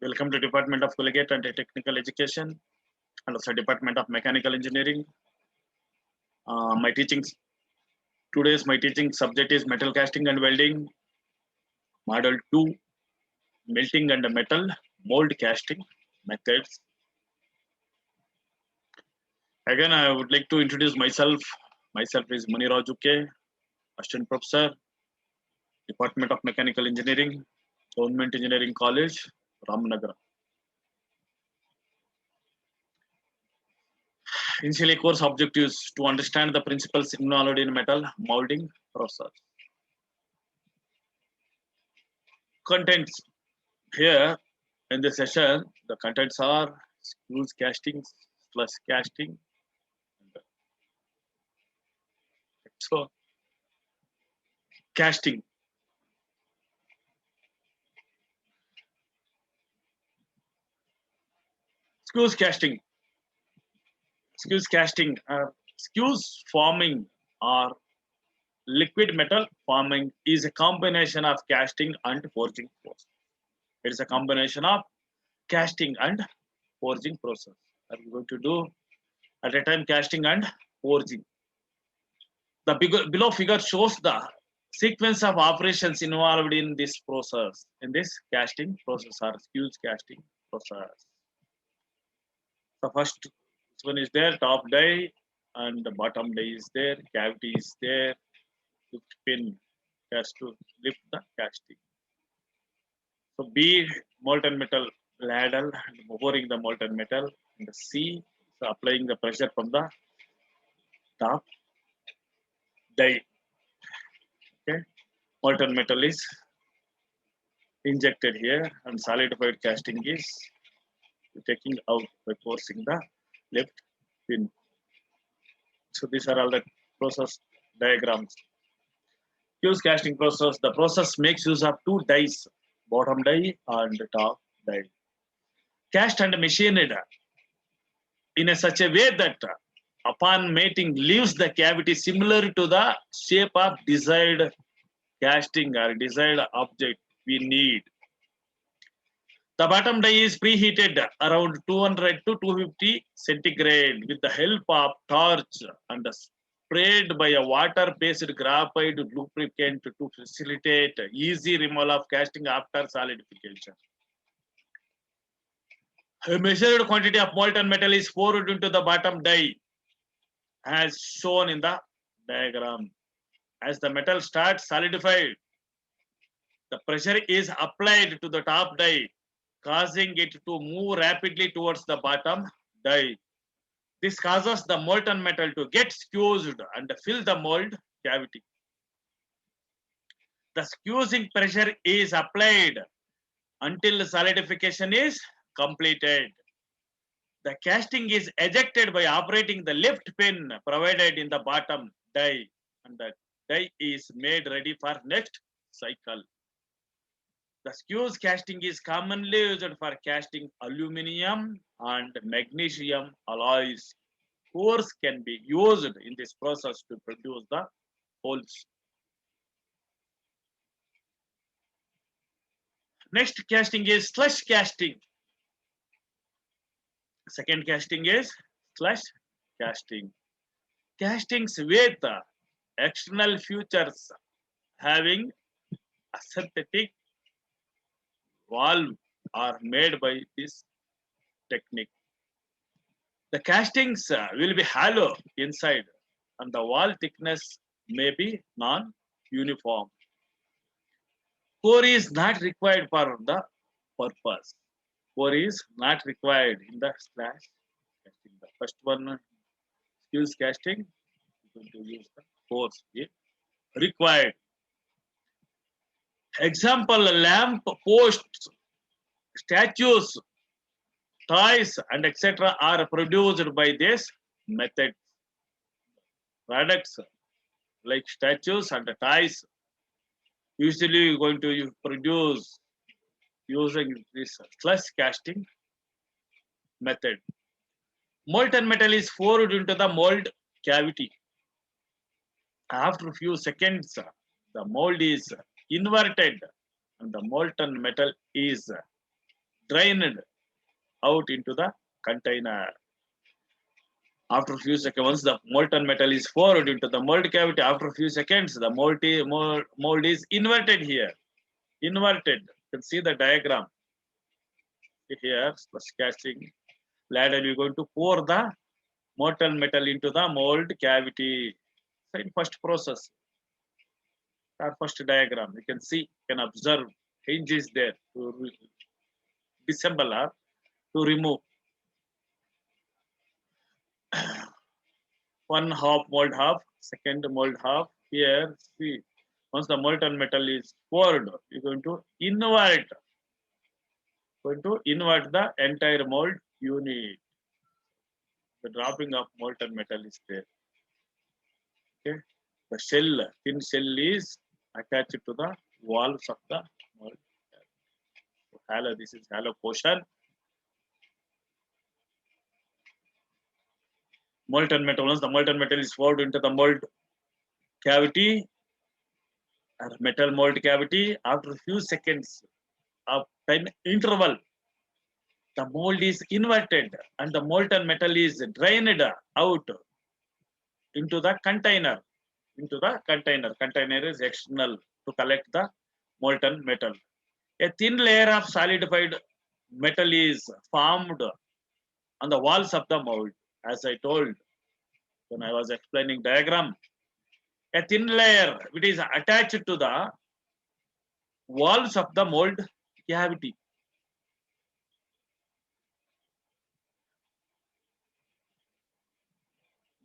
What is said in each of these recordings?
Welcome to Department of Collegiate and Technical Education and also Department of Mechanical Engineering. My teaching my teaching subject is metal casting and welding, model 2, melting and metal mold casting methods. Again, I would like to introduce myself. Myself is Muniraju K, Assistant Professor, Department of Mechanical Engineering, Government Engineering College, Ramnagar. Initially, course objective is to understand the principles involved in metal molding process. Contents here in this session, the contents are screws casting, plus casting. So, casting. Screws casting. Screws casting. Screws forming or liquid metal forming is a combination of casting and forging process. It is a combination of casting and forging process. Are we going to do at a time casting and forging? The below figure shows the sequence of operations involved in this process, in this casting process or screws casting process. The first one is there, top die, and the bottom die is there, cavity is there, lift pin has to lift the casting. So B, molten metal ladle, pouring the molten metal, and the C, so applying the pressure from the top die. Okay, molten metal is injected here, and solidified casting is taking out by forcing the left pin. So these are all the process diagrams. Fuse casting process. The process makes use of two dies, bottom die and top die. Cast and machined in such a way that upon mating leaves the cavity similar to the shape of desired casting or desired object we need. The bottom die is preheated around 200 to 250 centigrade with the help of torch and sprayed by a water-based graphite lubricant to facilitate easy removal of casting after solidification. A measured quantity of molten metal is poured into the bottom die as shown in the diagram. As the metal starts solidified, the pressure is applied to the top die, causing it to move rapidly towards the bottom die. This causes the molten metal to get squeezed and fill the mold cavity. The squeezing pressure is applied until solidification is completed. The casting is ejected by operating the lift pin provided in the bottom die, and the die is made ready for next cycle. The screws casting is commonly used for casting aluminum and magnesium alloys. Cores can be used in this process to produce the holes. Next casting is slush casting. Second casting is slush casting. Castings with external features having a synthetic valve are made by this technique. The castings will be hollow inside and the wall thickness may be non-uniform. Core is not required for the purpose. Core is not required in the slash casting. The first one, skills casting, going to use the cores here. Required. Example, lamp posts, statues, toys, and etc. are produced by this method. Products like statues and toys usually going to produce using this slush casting method. Molten metal is poured into the mold cavity. After a few seconds, the mold is inverted and the molten metal is drained out into the container. After a few seconds, once the molten metal is poured into the mold cavity, after a few seconds, the mold is inverted here. Inverted. You can see the diagram here. Plus casting ladle, you're going to pour the molten metal into the mold cavity. So in first process, our first diagram, you can see, you can observe hinges there to disassemble or to remove. One half mold half, second mold half. Here, see, once the molten metal is poured, you're going to invert the entire mold unit. The dropping of molten metal is there. Okay, the shell, thin shell is attached to the walls of the mold. So hollow, this is hollow portion. Molten metal, once the molten metal is poured into the mold cavity or metal mold cavity, after a few seconds of time interval, the mold is inverted and the molten metal is drained out into the container. Container is external to collect the molten metal. A thin layer of solidified metal is formed on the walls of the mold. As I told when I was explaining diagram, a thin layer which is attached to the walls of the mold cavity.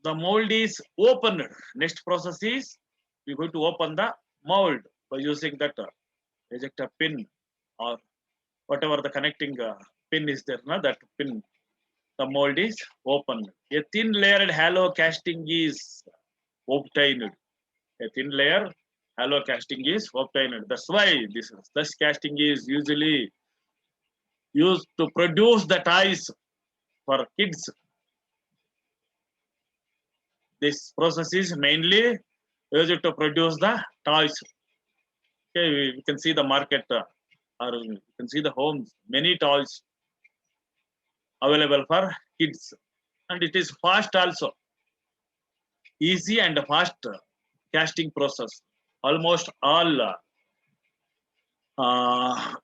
The mold is opened. Next process is we're going to open the mold by using that ejector pin or whatever the connecting pin is there. That pin, the mold is opened. A thin layered hollow casting is obtained. A thin layer hollow casting is obtained. That's why this casting is usually used to produce the toys for kids. This process is mainly used to produce the toys. Okay, we can see the market or you can see the homes, many toys available for kids. And it is fast also. Easy and fast casting process. Almost all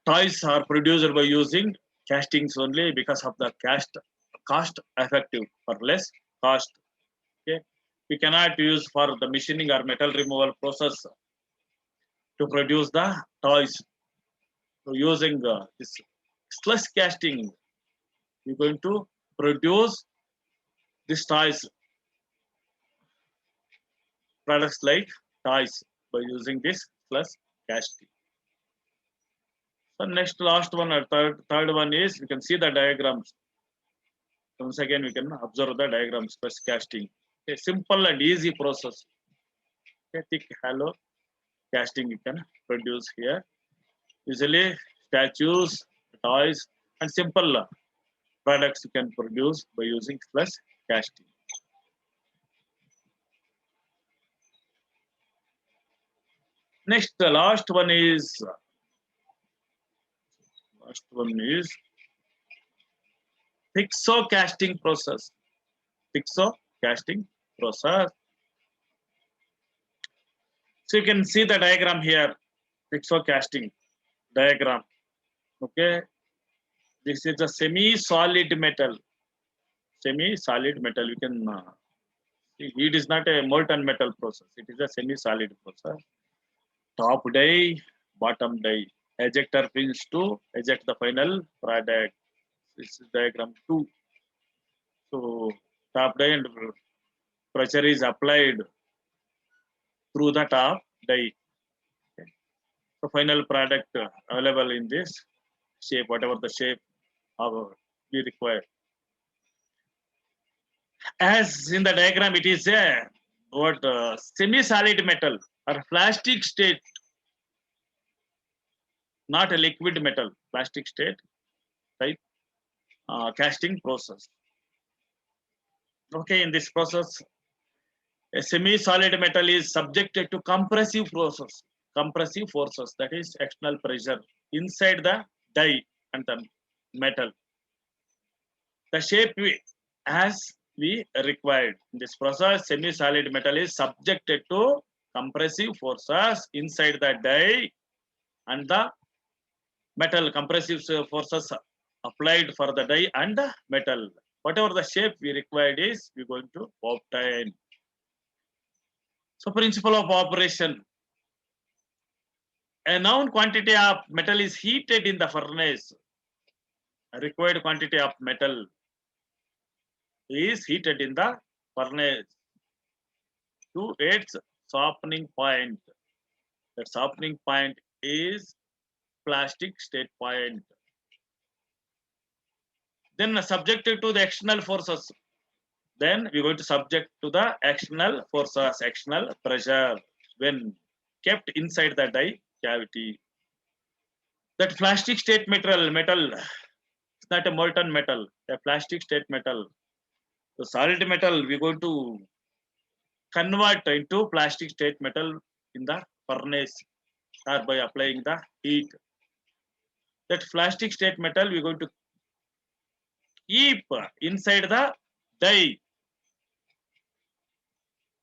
toys are produced by using castings only because of the cost effective for less cost. Okay, we cannot use for the machining or metal removal process to produce the toys. So using this slush casting, we're going to produce these toys, products like toys by using this slush casting. So next last one or third one is we can see the diagrams. Once again we can observe the diagrams slush casting. A simple and easy process. A thick hollow casting you can produce here. Usually statues, toys, and simple products you can produce by using slush casting. Next, the last one is Pixo casting process. Pixo casting process. So you can see the diagram here. Pixo casting diagram. Okay, this is a semi-solid metal. Semi-solid metal. You can see it is not a molten metal process. It is a semi-solid process. Top die, bottom die. Ejector pins to eject the final product. This is diagram 2. So top die and pressure is applied through the top die. Okay. So final product available in this shape, whatever the shape we require. As in the diagram, it is a semi-solid metal or plastic state, not a liquid metal, plastic state type casting process. Okay, in this process, a semi-solid metal is subjected to compressive forces, that is external pressure inside the die and the metal. The shape as we required. In this process, semi-solid metal is subjected to compressive forces inside the die, and the metal compressive forces applied for the die and the metal. Whatever the shape we required is we're going to obtain. So principle of operation. A known quantity of metal is heated in the furnace. A required quantity of metal is heated in the furnace to its softening point. That softening point is plastic state point. Then subjected to the external forces. Then we're going to subject to the external forces, external pressure when kept inside the die cavity. That plastic state metal, it's not a molten metal, a plastic state metal. The solid metal we're going to convert into plastic state metal in the furnace or by applying the heat. That plastic state metal we're going to keep inside the die,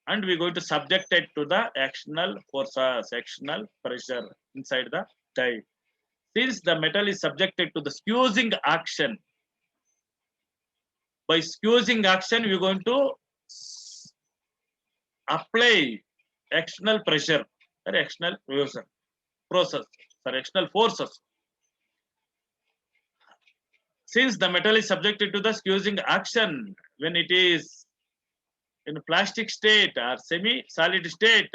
and we're going to subject it to the external forces, external pressure inside the die. Since the metal is subjected to the squeezing action, by squeezing action we're going to apply external pressure or external process or external forces. Since the metal is subjected to the squeezing action when it is in plastic state or semi-solid state,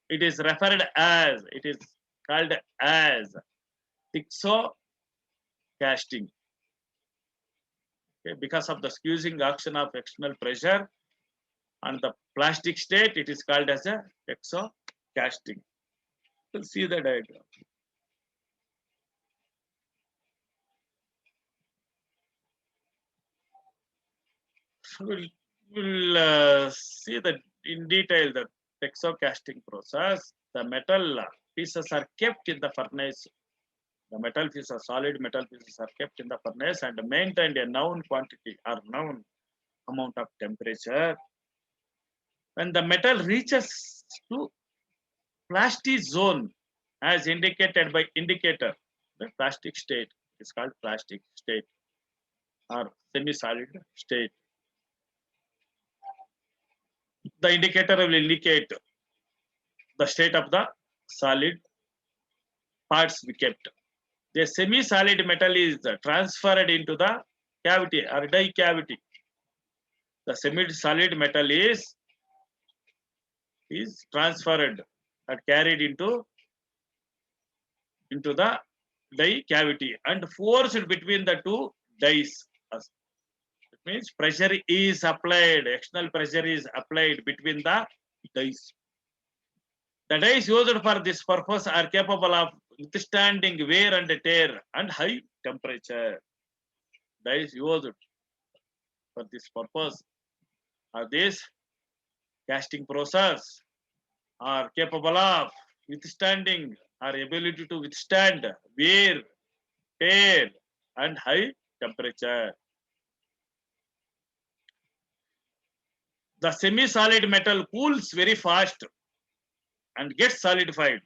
it is referred as, it is called as Tixo casting. Okay, because of the squeezing action of external pressure on the plastic state, it is called as a Tixo casting. We'll see the diagram. We'll see that in detail the Tixo casting process. The metal pieces are kept in the furnace. The metal pieces, solid metal pieces are kept in the furnace and maintained a known quantity or known amount of temperature. When the metal reaches to plastic zone as indicated by indicator, the plastic state is called plastic state or semi-solid state. The indicator will indicate the state of the solid parts we kept. The semi-solid metal is transferred into the cavity or die cavity. The semi-solid metal is transferred and carried into the die cavity and forced between the two dies. It means pressure is applied, external pressure is applied between the dies. The dies used for this purpose are capable of withstanding wear and tear and high temperature. Dies used for this purpose are this casting process are capable of withstanding or ability to withstand wear, tear, and high temperature. The semi-solid metal cools very fast and gets solidified.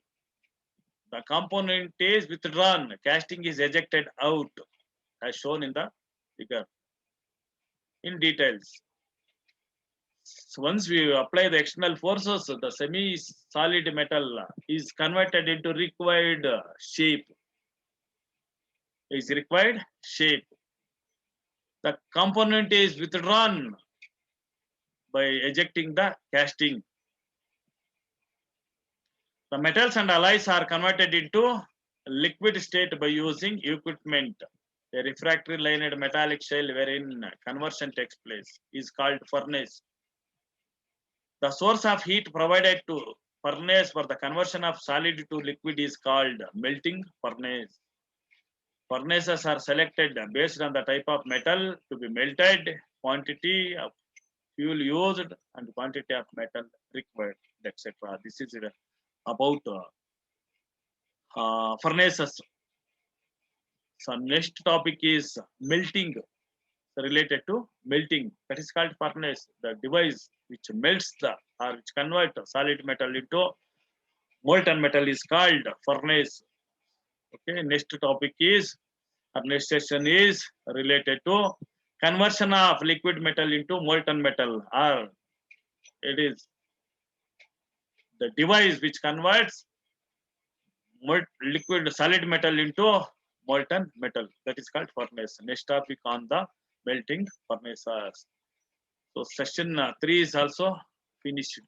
The component is withdrawn, casting is ejected out, as shown in the figure in details. So once we apply the external forces, the semi-solid metal is converted into required shape. Is required shape. The component is withdrawn by ejecting the casting. The metals and alloys are converted into liquid state by using equipment. A refractory lined metallic shell wherein conversion takes place is called furnace. The source of heat provided to furnace for the conversion of solid to liquid is called melting furnace. Furnaces are selected based on the type of metal to be melted, quantity of fuel used, and quantity of metal required, etc. This is about furnaces. So next topic is melting, related to melting. That is called furnace, the device which melts the or which convert solid metal into molten metal is called furnace. Okay, next topic is our next session is related to conversion of liquid metal into molten metal, or it is the device which converts liquid solid metal into molten metal. That is called furnace. Next topic on the melting furnace. So session 3 is also finished.